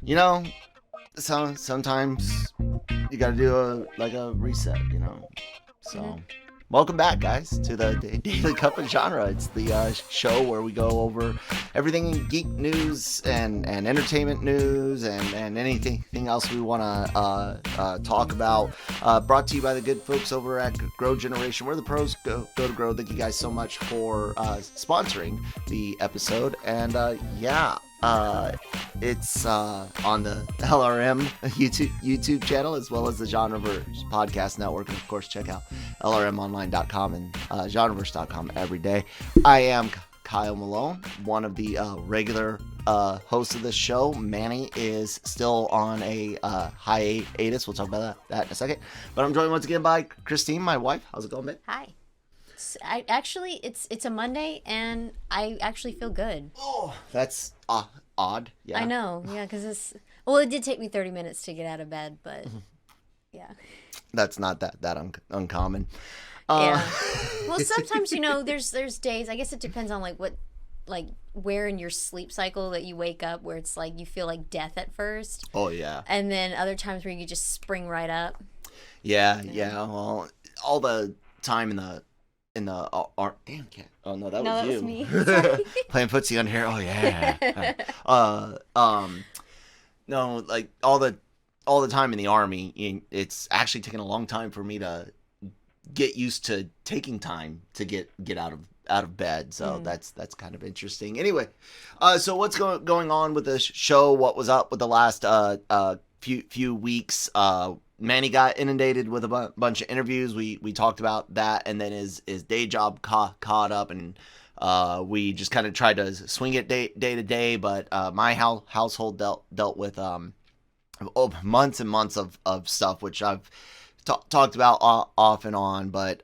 you know, sometimes you got to do a reset, you know. So, welcome back, guys, to the Daily Cup of Genre. It's the show where we go over everything in geek news and entertainment news and anything else we want to talk about. Brought to you by the good folks over at Grow Generation, where the pros go to grow. Thank you guys so much for sponsoring the episode. And it's on the LRM YouTube channel, as well as the Genreverse Podcast Network. And of course, check out LRMonline.com and Genreverse.com every day. I am Kyle Malone, one of the regular hosts of this show. Manny is still on a hiatus. We'll talk about that in a second. But I'm joined once again by Christine, my wife. How's it going, babe? Hi. It's a Monday, and I actually feel good. Oh, that's odd. Yeah, I know. Yeah, because it did take me 30 minutes to get out of bed, but yeah, that's not that uncommon. Yeah. Well, sometimes there's days. I guess it depends on where in your sleep cycle that you wake up, where it's like you feel like death at first. Oh yeah. And then other times where you just spring right up. Yeah. Well, all the time in the oh no, that was you. Was me. Playing footsie on here. Oh yeah. No, like all the time in the Army, it's actually taken a long time for me to get used to taking time to get out of bed. So that's kind of interesting. Anyway, so what's going on with the show? What was up with the last few weeks? Manny got inundated with a bunch of interviews. We talked about that, and then his day job caught up, and we just kind of tried to swing it day to day. But my household dealt with months and months of stuff, which I've talked about off and on. But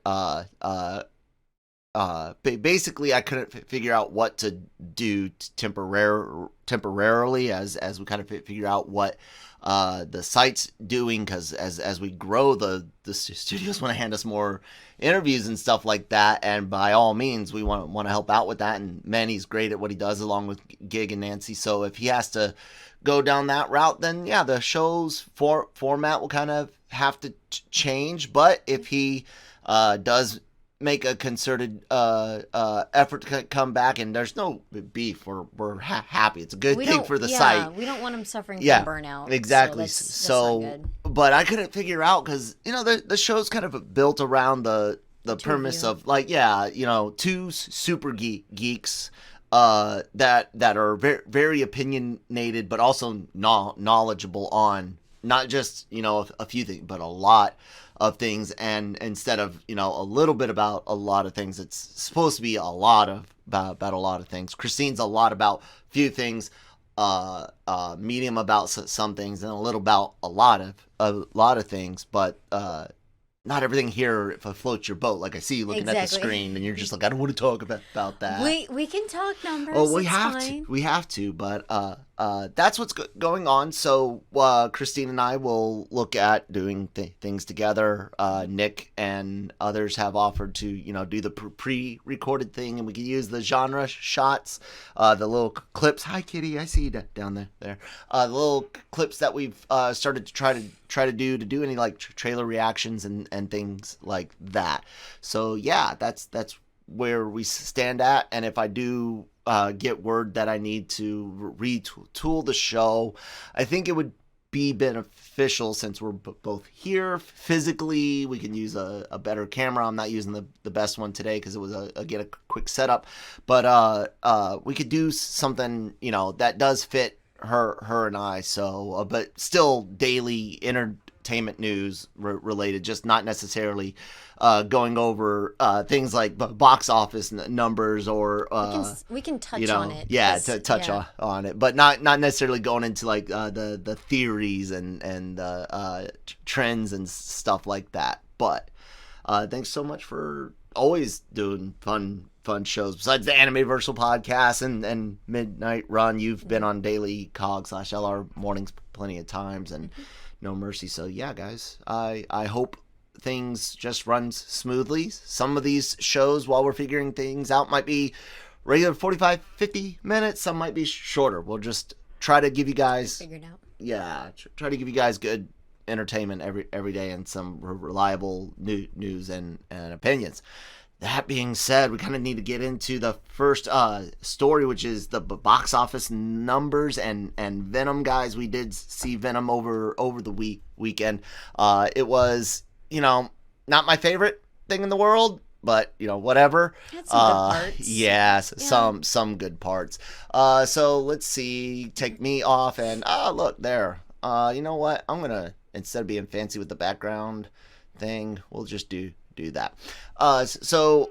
basically, I couldn't figure out what to do temporarily as we kind of figure out what the site's doing, because as we grow, the studios want to hand us more interviews and stuff like that, and by all means we want to help out with that, and Manny's great at what he does along with Gig and Nancy. So if he has to go down that route, then yeah, the show's format will kind of have to change. But if he does make a concerted effort to come back, and there's no beef, we're happy. It's a good thing for the site. We don't want him suffering from burnout. Exactly. So that's not good. But I couldn't figure out, because the show's kind of built around the premise of two super geeks that are very, very opinionated, but also knowledgeable on not just a few things, but a lot of things. And instead of a little bit about a lot of things, it's supposed to be a lot about a lot of things. Christine's a lot about few things, medium about some things, and a little about a lot of things. But not everything here floats your boat. Like, I see you looking at the screen, and you're just like, I don't want to talk about that. We can talk numbers. Oh, we have to. But that's what's going on. So Christine and I will look at doing things together. Nick and others have offered to do the pre-recorded thing, and we can use the genre shots, the little clips. Hi, Kitty. I see you down there. The little clips that we've started to try to do any like trailer reactions and things like that. So yeah, that's where we stand at. And if I do get word that I need to retool the show, I think it would be beneficial, since we're both here physically. We can use a better camera. I'm not using the best one today because it was a quick setup, but we could do something that does fit her and I. So but still daily entertainment news related, just not necessarily going over things like box office numbers, or we can touch on it. Yeah, to touch on it, but not necessarily going into like the theories and trends and stuff like that. But thanks so much for always doing fun shows besides the Anime-Versal Podcast and Midnight Run. You've been on Daily COG / LRMornings plenty of times, and no mercy. So yeah, guys, I hope things just runs smoothly. Some of these shows, while we're figuring things out, might be regular 45-50 minutes. Some might be shorter. We'll just try to give you guys figure it out. try to give you guys good entertainment every day and some reliable news and opinions. That being said, we kind of need to get into the first story, which is the box office numbers and Venom, guys. We did see Venom over the weekend. It was, not my favorite thing in the world, but whatever. Had some good parts. Yes, yeah. Some good parts. So let's see. Take me off and look there. You know what? I'm gonna, instead of being fancy with the background thing, we'll just do that. So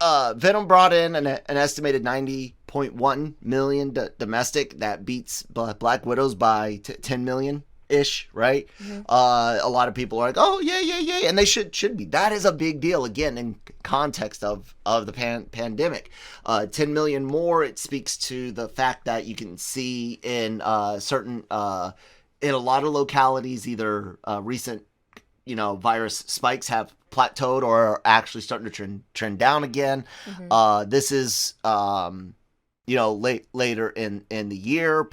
Venom brought in an estimated 90.1 million domestic. That beats Black Widow's by 10 million ish, right? Mm-hmm. A lot of people are like, oh yeah, and they should be. That is a big deal, again, in context of the pandemic. 10 million more. It speaks to the fact that you can see in certain in a lot of localities, either recent virus spikes have plateaued or are actually starting to trend down again. Mm-hmm. This is later in the year,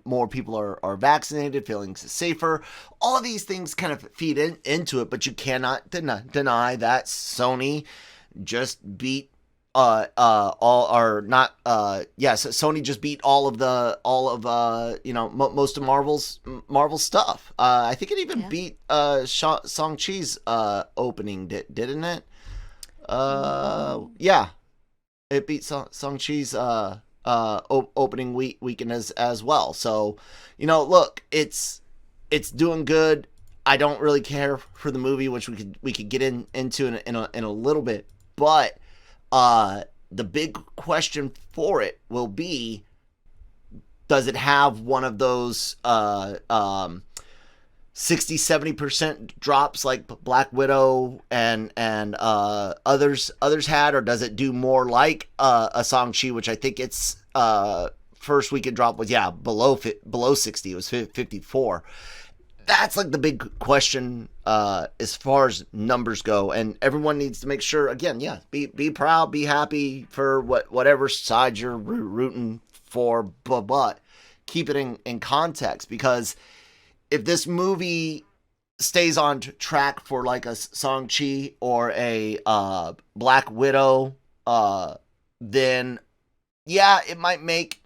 more people are vaccinated, feeling safer. All of these things kind of feed into it, but you cannot deny that Sony just beat Sony just beat most of Marvel stuff. I think it even beat Shang-Chi's opening, didn't it? Yeah. It beat Shang-Chi's opening weekend as well. So, look, it's doing good. I don't really care for the movie, which we could get into in a little bit, but the big question for it will be, does it have one of those 60-70% drops like Black Widow and others had, or does it do more like a Shang-Chi, which I think its first weekend drop was below 60. It was 54. That's like the big question as far as numbers go, and everyone needs to make sure, again, be proud, be happy for whatever side you're rooting for, but keep it in context, because if this movie stays on track for like a Shang-Chi or a Black Widow, then it might make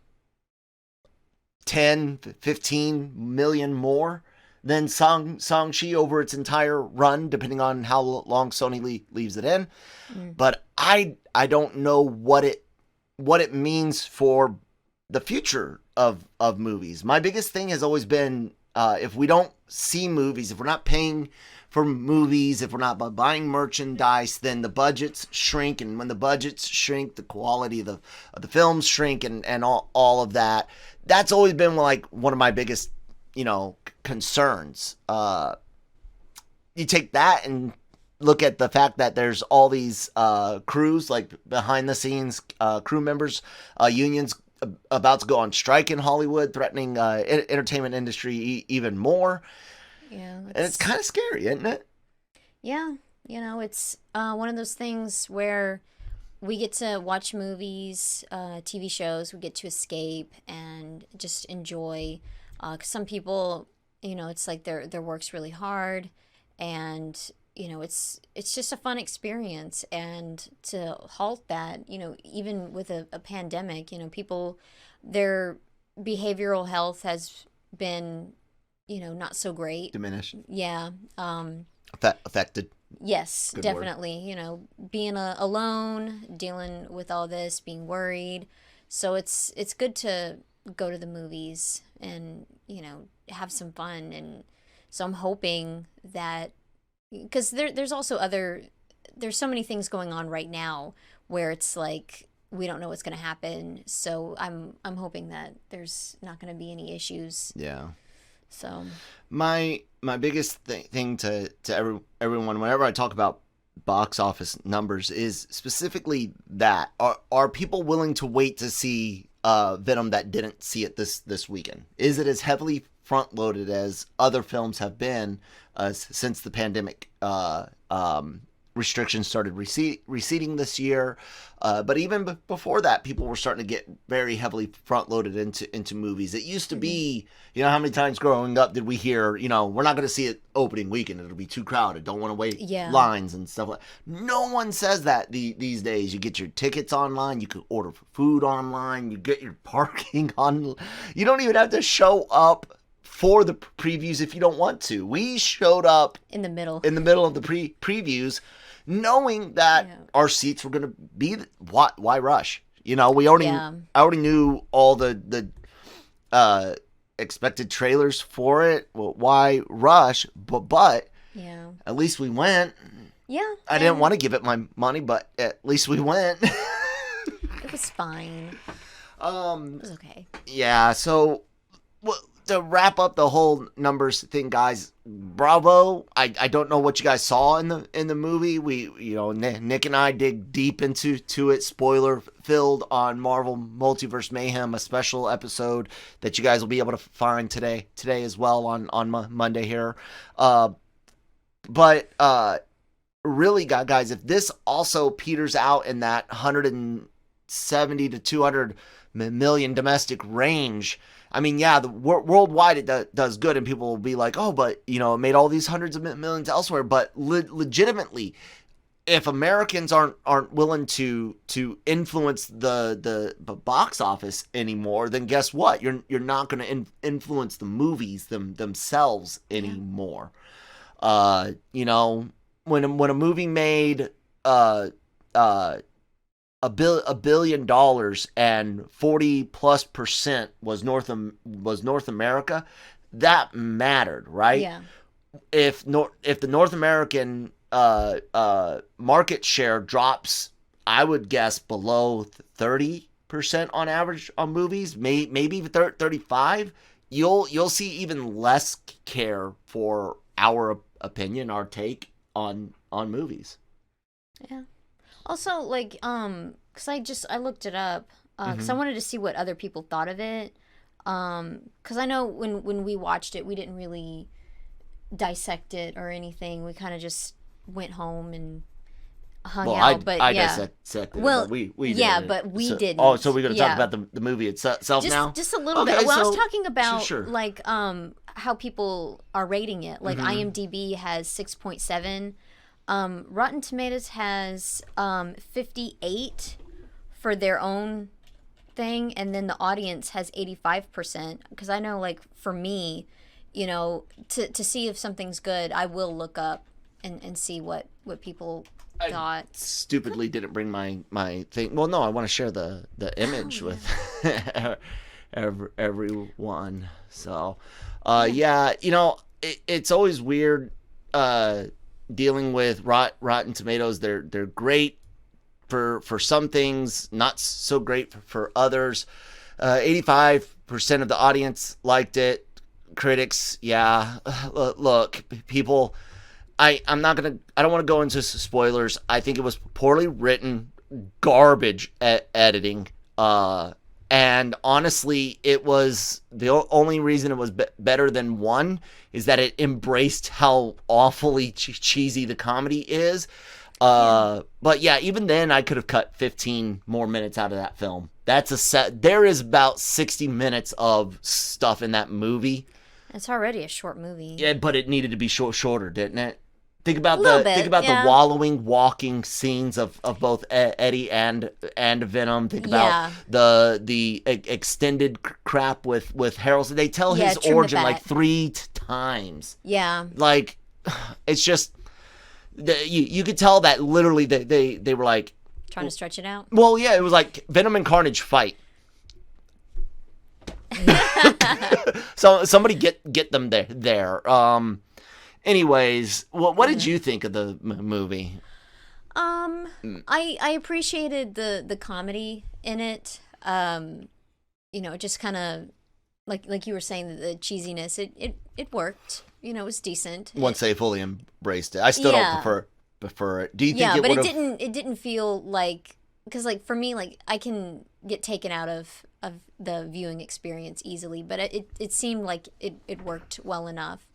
10, 15 million more than Shang-Chi over its entire run, depending on how long Sony leaves it in. But I don't know what it means for the future of movies. My biggest thing has always been, if we don't see movies, if we're not paying for movies, if we're not buying merchandise, then the budgets shrink, and when the budgets shrink, the quality of the films shrink, and all of that. That's always been like one of my biggest concerns. You take that and look at the fact that there's all these crews, like behind the scenes crew members, unions about to go on strike in Hollywood, threatening entertainment industry even more. Yeah, and it's kind of scary, isn't it? Yeah, it's one of those things where we get to watch movies, TV shows, we get to escape and just enjoy. 'Cause some people, it's like their work's really hard, and it's just a fun experience. And to halt that, even with a pandemic, people, their behavioral health has been, not so great. Diminished. Yeah. Affected. Yes, Good definitely. Being alone, dealing with all this, being worried. So it's good to go to the movies and have some fun. And so I'm hoping that, because there's also there's so many things going on right now where it's like we don't know what's going to happen. So I'm hoping that there's not going to be any issues. Yeah. So my biggest thing to everyone whenever I talk about box office numbers is specifically that are people willing to wait to see Venom that didn't see it this weekend? Is it as heavily front loaded as other films have been since the pandemic restrictions started receding this year. But even before that, people were starting to get very heavily front-loaded into movies. It used to be, how many times growing up did we hear, we're not going to see it opening weekend. It'll be too crowded. Don't want to wait lines and stuff like that. No one says that these days. You get your tickets online. You can order food online. You get your parking on. You don't even have to show up for the previews if you don't want to. We showed up in the middle of the previews, knowing that our seats were going to be. Why rush? I already knew all the expected trailers for it. Well, why rush? But at least we went. Yeah, I didn't want to give it my money, but at least we went. It was fine. It was okay. Yeah. So, to wrap up the whole numbers thing, guys, bravo. I don't know what you guys saw in the movie. We, Nick and I dig deep into it, spoiler filled, on Marvel Multiverse Mayhem, a special episode that you guys will be able to find today as well on Monday here. But really, guys, if this also peters out in that 170 to 200 million domestic range, I mean, the worldwide it does good, and people will be like, oh, but, it made all these hundreds of millions elsewhere. But legitimately, if Americans aren't willing to influence the box office anymore, then guess what? You're not going to influence the movies themselves anymore. When a movie made $1 billion and 40+% was North America, that mattered, right? Yeah. If the North American market share drops, I would guess below 30% on average on movies, maybe even 35, you'll see even less care for our opinion, our take on movies. Yeah. Also, because I looked it up, because I wanted to see what other people thought of it. Because I know when we watched it, we didn't really dissect it or anything. We kind of just went home and hung out. But I dissected it. But we didn't. But we didn't. Oh, so we're going to talk about the movie itself now? Just a little bit. Well, I was talking about how people are rating it. Like IMDb has 6.7. Rotten Tomatoes has 58 for their own thing, and then the audience has 85%. Because I know, for me, to see if something's good, I will look up and see what people thought. I stupidly didn't bring my thing. Well, no, I want to share the image with everyone. So, it's always weird dealing with Rotten Tomatoes. They're great for some things, not so great for others. 85% of the audience liked it. Critics, look, people, I don't want to go into spoilers. I think it was poorly written, garbage editing, and honestly, it was the only reason it was better than one is that it embraced how awfully cheesy the comedy is. But even then, I could have cut 15 more minutes out of that film. That's a set. There is about 60 minutes of stuff in that movie. It's already a short movie. Yeah, but it needed to be shorter, didn't it? Think about the wallowing, walking scenes of both Eddie and Venom. Think about the extended crap with Harold. They tell his origin 3 times. Yeah, it's just you could tell that literally they were like trying to stretch it out. Well, yeah, it was like Venom and Carnage fight. So somebody get them there. Anyways, what did you think of the movie? I appreciated the comedy in it. It just kind of like you were saying, the cheesiness. It worked. It was decent. Once they fully embraced it, I still don't prefer it. Do you think? Yeah, but it didn't feel like, because for me, I can get taken out of the viewing experience easily, but it seemed like it worked well enough.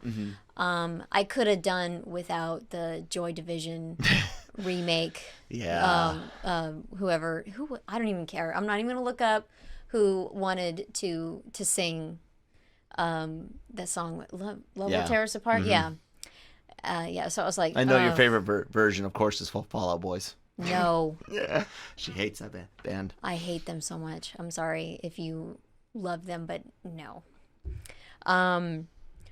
I could have done without the Joy Division remake. Yeah. Whoever I don't even care. I'm not even gonna look up who wanted to sing that song, Love Will Tear Us Apart. Yeah. So I was like, I know your favorite version, of course, is Fall Out Boys. No. Yeah, she hates that band. I hate them so much. I'm sorry if you love them, but no.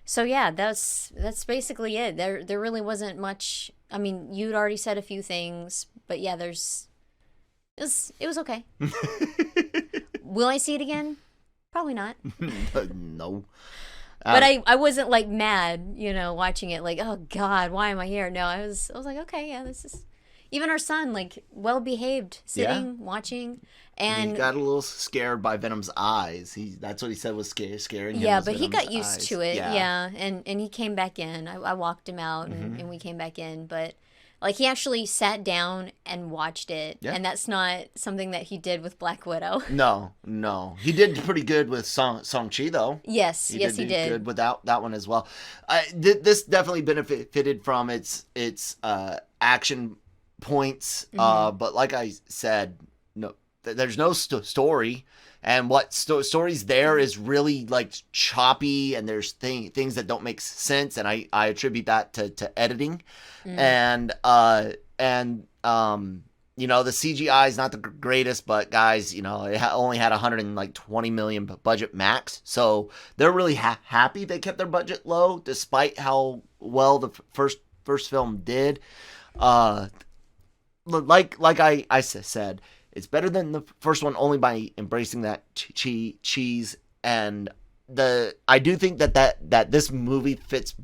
So yeah, that's basically it. There really wasn't much. I mean, you'd already said a few things, but yeah, it was okay. Will I see it again? Probably not. No. But I wasn't like mad, watching it like, oh God, why am I here? No, I was like, okay, yeah, this is. Even our son, like, well behaved, sitting, watching, and he got a little scared by Venom's eyes. That's what he said was scaring him. Yeah, but he got used to it. Yeah, and he came back in. I walked him out, and we came back in. But like, he actually sat down and watched it, and that's not something that he did with Black Widow. No, he did pretty good with Shang-Chi though. Yes, he did. Good without that one as well. This definitely benefited from its action points, but like I said, no, there's no story, and what story's there is really like choppy, and there's things that don't make sense, and I attribute that to editing, and the CGI is not the greatest, but guys, it only had 120 million budget max, so they're really happy they kept their budget low despite how well the first film did. Like I said, it's better than the first one only by embracing that cheese, and I do think that this movie fits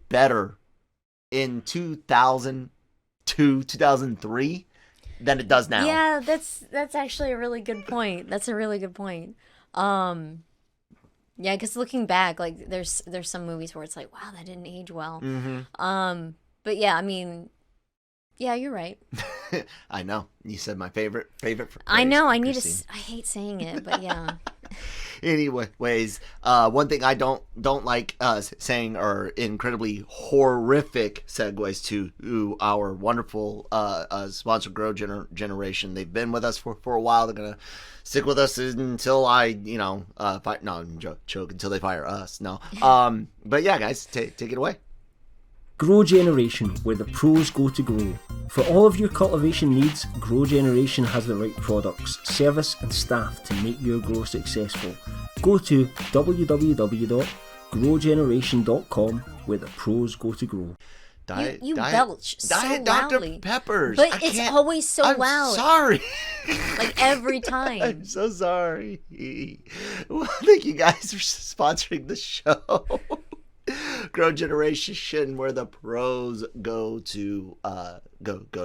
better in 2002, 2003 than it does now. Yeah, that's actually a really good point. That's a really good point. Yeah, because looking back, like there's some movies where it's like, wow, that didn't age well. But yeah, I mean. Yeah, you're right. I know. You said my favorite. I know. I hate saying it, but yeah. Anyways, one thing I don't like saying are incredibly horrific segues to our wonderful sponsor, Grow Generation. They've been with us for a while. They're gonna stick with us until until they fire us. No. But yeah, guys, take it away. Grow Generation, where the pros go to grow. For all of your cultivation needs, Grow Generation has the right products, service and staff to make your grow successful. Go to www.growgeneration.com, where the pros go to grow. You belch so Diet loudly. Dr. Peppers. But it's always so loud. I'm sorry. Like every time. I'm so sorry. Well, thank you guys for sponsoring the show. Grow Generation, where the pros go to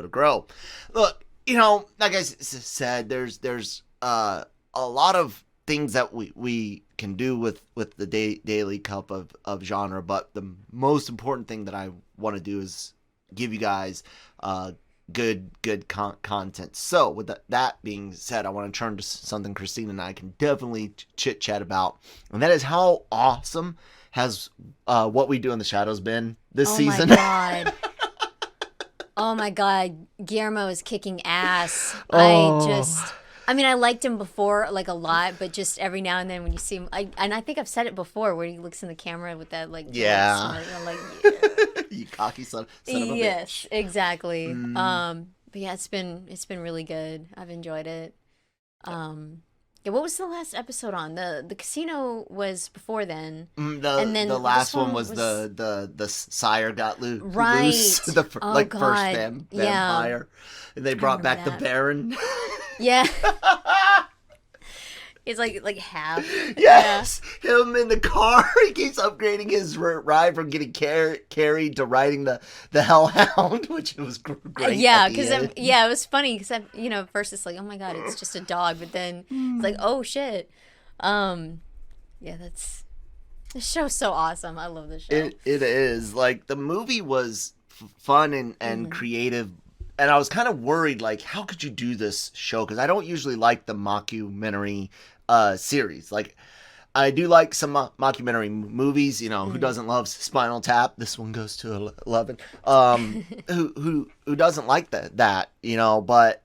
grow. Look, like I said, there's a lot of things that we can do with the daily cup of genre, but the most important thing that I want to do is give you guys good content. So with that being said, I want to turn to something Christine and I can definitely chit chat about, and that is how awesome has What We Do in the Shadows been this season. Oh my god, Guillermo is kicking ass. Oh. I mean, I liked him before like a lot, but just every now and then when you see him, and I think I've said it before, where he looks in the camera with that like smart, I'm like, yeah. You cocky son of a bitch. Yes, exactly. But yeah, it's been really good. I've enjoyed it. Yeah, what was the last episode on? The casino was before then. And then the last one was the sire got loose. Right. First vampire. And they brought back the Baron. Yeah. It's like half. Yes, yeah. Him in the car. He keeps upgrading his ride from getting carried to riding the Hellhound, which was great. Yeah, because it was funny because at first it's like, oh my god, it's just a dog, but then it's like, oh shit. Yeah, the show's so awesome. I love this show. It is like the movie was fun and creative. And I was kind of worried, like, how could you do this show? Because I don't usually like the mockumentary series. Like, I do like some mockumentary movies. Who doesn't love Spinal Tap? This one goes to 11. Who doesn't like that? But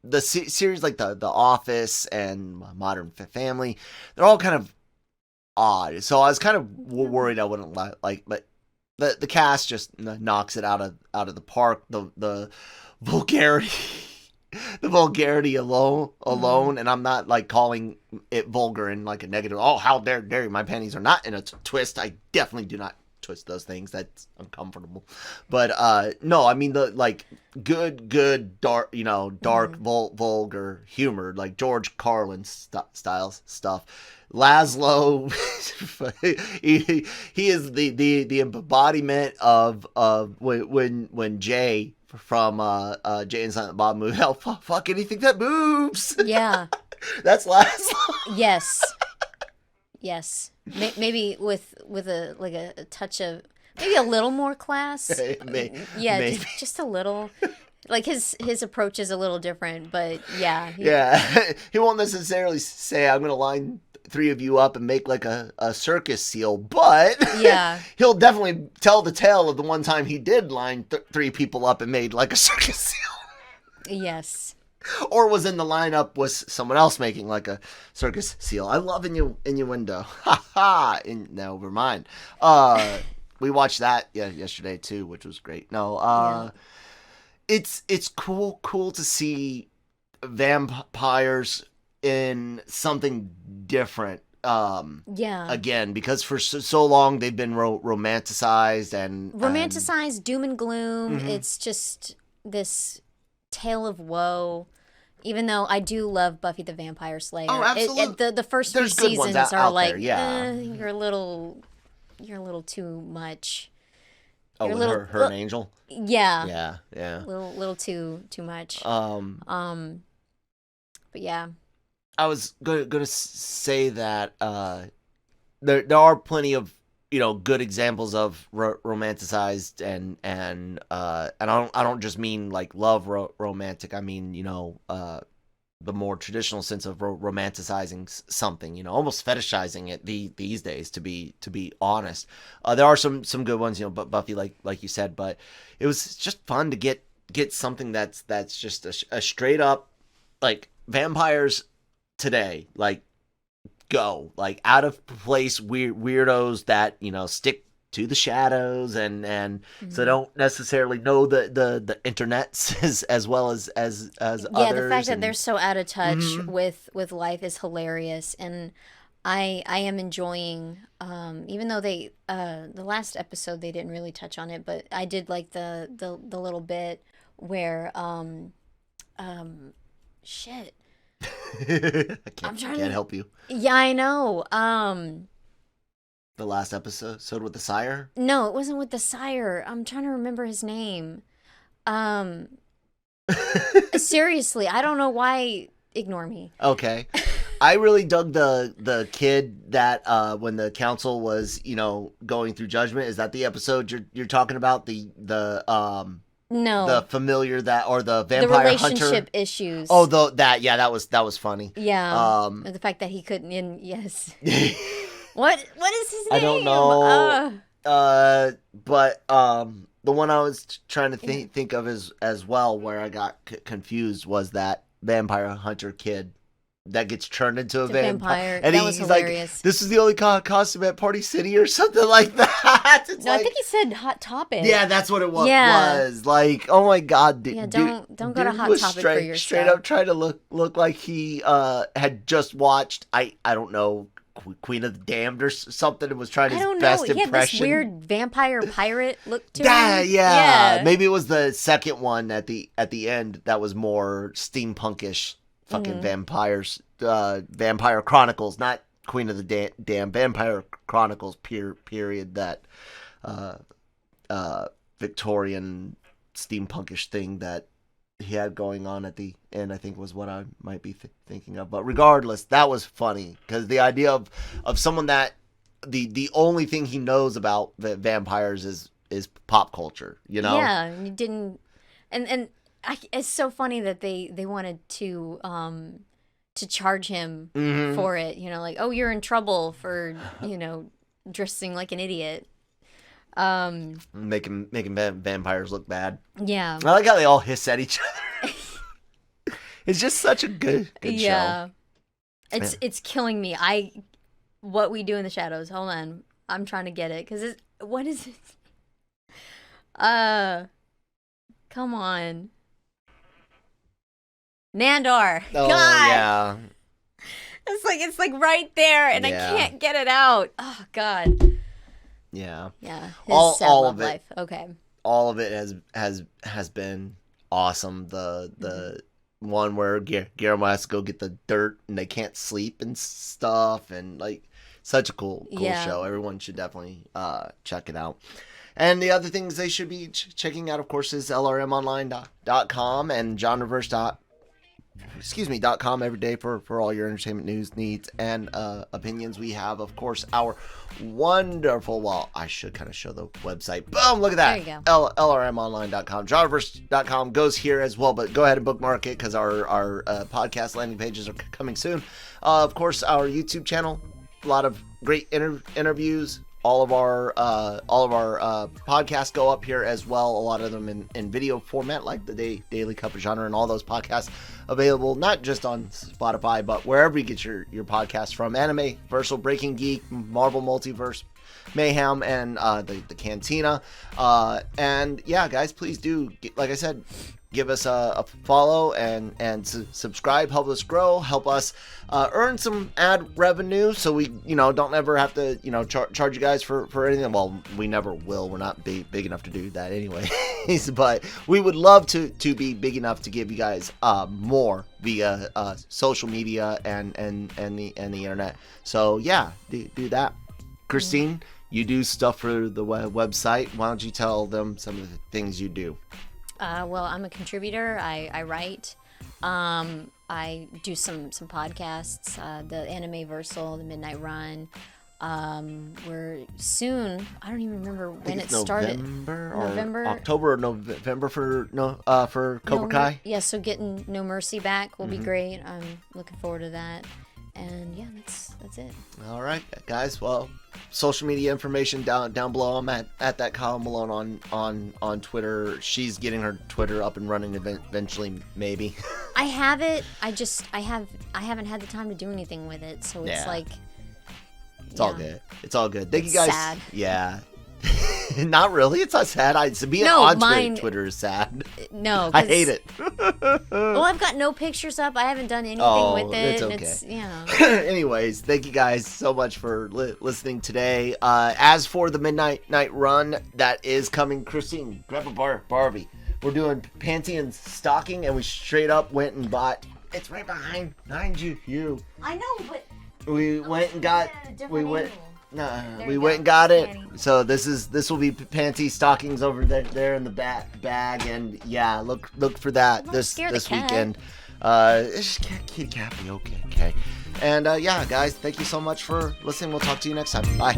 the series like the Office and Modern Family, they're all kind of odd. So I was kind of worried I wouldn't like, but the cast just knocks it out of the park. The vulgarity. The vulgarity alone, and I'm not like calling it vulgar in like a negative. Oh, how dare you? My panties are not in a twist. I definitely do not twist those things. That's uncomfortable. But no, I mean the like good dark, dark vulgar humor, like George Carlin style stuff. Laszlo, he is the embodiment of when Jay from Jay and Silent Bob movie. Hell, fuck anything that moves. Yeah. That's Laszlo. Yes. Maybe with a touch of maybe a little more class. Maybe. Just a little. Like his approach is a little different, but yeah. He won't necessarily say, I'm gonna line 3 of you up and make like a circus seal, but yeah, he'll definitely tell the tale of the one time he did line 3 people up and made like a circus seal. Yes. Or was in the lineup with someone else making like a circus seal. I love innuendo. Ha ha. Never mind. We watched that yesterday too, which was great. No, it's cool to see vampires in something different. Again, because for so long they've been romanticized and doom and gloom. Mm-hmm. It's just this tale of woe. Even though I do love Buffy the Vampire Slayer. Oh, absolutely. The first few seasons are like, there, you're a little too much. Oh, with her an angel? Yeah. Yeah. Little too much. But yeah. I was gonna say that there are plenty of good examples of romanticized and I don't just mean like love romantic. I mean the more traditional sense of romanticizing something, almost fetishizing it these days. To be honest, there are some good ones, but Buffy like you said. But it was just fun to get something that's just a straight up like vampires today, like go like out of place weirdos that stick to the shadows and mm-hmm. so don't necessarily know the internets as well as others. The fact that they're so out of touch mm-hmm. with life is hilarious, and I am enjoying even though they the last episode they didn't really touch on it, but I did like the little bit where shit. I can't help you. Yeah, I know. The last episode with the sire? No, it wasn't with the sire. I'm trying to remember his name. Seriously, I don't know why. Ignore me. Okay. I really dug the kid that when the council was going through judgment. Is that the episode you're talking about? No, the familiar or the vampire hunter? The relationship hunter? Issues. Oh, that was funny. Yeah. The fact that he couldn't. Yes. What is his name? I don't know. But the one I was trying to think of as well, where I got confused, was that vampire hunter kid that gets turned into a vampire. And that was hilarious. Like, this is the only costume at Party City or something like that. No, I think he said Hot Topic. Yeah, that's what it was. Like, oh my God. Don't go to Hot Topic for yourself. Straight up trying to look like he had just watched, I don't know, Queen of the Damned or something, and was trying his best impression. He had this weird vampire pirate look to him. Yeah. Maybe it was the second one at the end that was more steampunkish. Fucking vampires, Vampire Chronicles, not Queen of the Damned, Vampire Chronicles period, that Victorian steampunkish thing that he had going on at the end, I think was what I might be thinking of. But regardless, that was funny, because the idea of someone that the only thing he knows about the vampires is pop culture, Yeah, you didn't, and it's so funny that they wanted to to charge him Mm-hmm. for it. Like, oh, you're in trouble for dressing like an idiot. Making vampires look bad. Yeah. I like how they all hiss at each other. It's just such a good show. It's killing me. What We Do in the Shadows. Hold on. I'm trying to get it because what is it? Come on. Nandor. Oh, God. yeah. It's like right there, and Yeah. I can't get it out. Oh God. Yeah. Yeah. His All sad of love it. life. Okay. All of it has been awesome. The one where Guillermo has to go get the dirt and they can't sleep and stuff, and like such a cool show. Everyone should definitely check it out. And the other things they should be checking out, of course, is LRMonline.com and Genreverse.com every day for all your entertainment news, needs, and opinions. We have, of course, our wonderful, well, I should kind of show the website. Boom, look at that. There you go. LRMonline.com. Genreverse.com goes here as well, but go ahead and bookmark it because our podcast landing pages are coming soon. Of course, our YouTube channel, a lot of great interviews. All of our podcasts go up here as well. A lot of them in video format, like the Daily COG and all those podcasts available not just on Spotify, but wherever you get your podcasts from. Anime-Versal, Breaking Geek, Marvel Multiverse, Mayhem, and the Cantina. And yeah, guys, please do, like I said, give us a follow and subscribe. Help us grow. Help us earn some ad revenue, so we don't ever have to charge you guys for anything. Well, we never will. We're not big enough to do that anyway. But we would love to be big enough to give you guys more via social media and the internet. So yeah, do that. Christine, you do stuff for the website. Why don't you tell them some of the things you do? Well, I'm a contributor. I write. I do some podcasts. The Anime-Versal, the Midnight Run. We're soon. I don't even remember when it started. November, October, or November for Cobra Kai. Yeah, so getting No Mercy back will be great. I'm looking forward to that. And yeah, that's it. All right, guys. Well, social media information down below. I'm at that Kyle Malone on Twitter. She's getting her Twitter up and running eventually, maybe. I have it. I haven't had the time to do anything with it, so it's like. It's all good. It's all good. Thank you guys. Sad. Yeah. Not really. It's not sad. Being on Twitter is sad. No, I hate it. Well, I've got no pictures up. I haven't done anything with it. It's okay. Anyways, thank you guys so much for listening today. As for the Midnight Run that is coming, Christine, grab a Barbie. We're doing panty and stocking, and we straight up went and bought. It's right behind you. I know, but we went and got. We went. There we you went go. and got it. Panty. So this will be panty stockings over there in the bag, and yeah, look for that this weekend. Kitty cat be okay. And yeah, guys, thank you so much for listening. We'll talk to you next time. Bye.